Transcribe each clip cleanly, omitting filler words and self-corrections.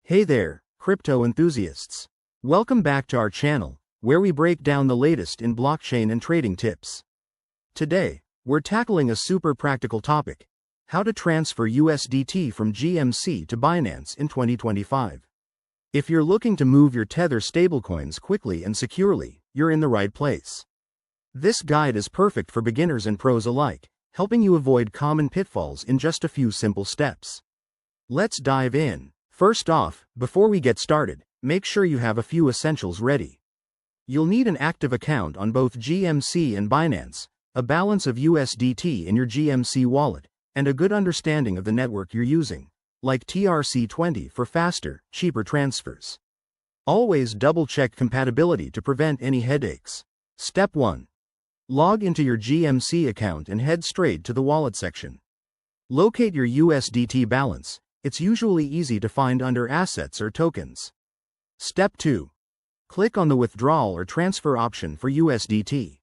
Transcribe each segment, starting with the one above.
Hey there, crypto enthusiasts. Welcome back to our channel, where we break down the latest in blockchain and trading tips. Today, we're tackling a super practical topic: how to transfer USDT from GMC to Binance in 2025. If you're looking to move your Tether stablecoins quickly and securely, you're in the right place. This guide is perfect for beginners and pros alike, helping you avoid common pitfalls in just a few simple steps. Let's dive in. First off, before we get started, make sure you have a few essentials ready. You'll need an active account on both GMC and Binance, a balance of USDT in your GMC wallet, and a good understanding of the network you're using, like TRC20 for faster, cheaper transfers. Always double-check compatibility to prevent any headaches. Step 1. Log into your GMC account and head straight to the wallet section. Locate your USDT balance. It's usually easy to find under Assets or Tokens. Step 2. Click on the Withdrawal or Transfer option for USDT.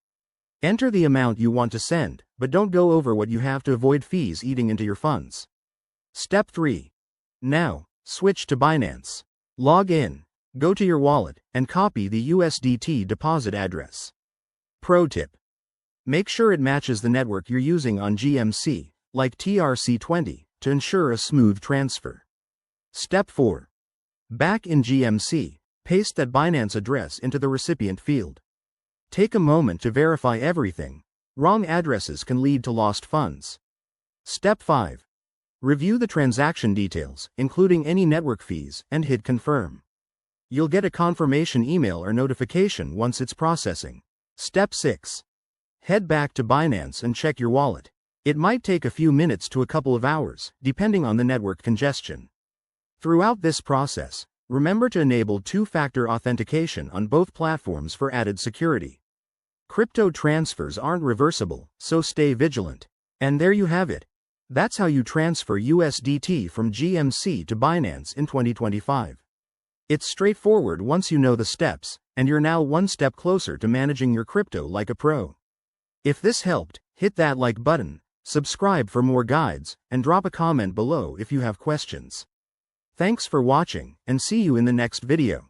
Enter the amount you want to send, but don't go over what you have to avoid fees eating into your funds. Step 3. Now, switch to Binance. Log in, go to your wallet, and copy the USDT deposit address. Pro tip: make sure it matches the network you're using on GMC, like TRC20, to ensure a smooth transfer. Step 4. Back in GMC, paste that Binance address into the recipient field. Take a moment to verify everything. Wrong addresses can lead to lost funds. Step 5. Review the transaction details, including any network fees, and hit confirm. You'll get a confirmation email or notification once it's processing. Step 6. Head back to Binance and check your wallet. It might take a few minutes to a couple of hours, depending on the network congestion. Throughout this process, remember to enable two-factor authentication on both platforms for added security. Crypto transfers aren't reversible, so stay vigilant. And there you have it. That's how you transfer USDT from GMC to Binance in 2025. It's straightforward once you know the steps, and you're now one step closer to managing your crypto like a pro. If this helped, hit that like button, subscribe for more guides, and drop a comment below if you have questions. Thanks for watching, and see you in the next video.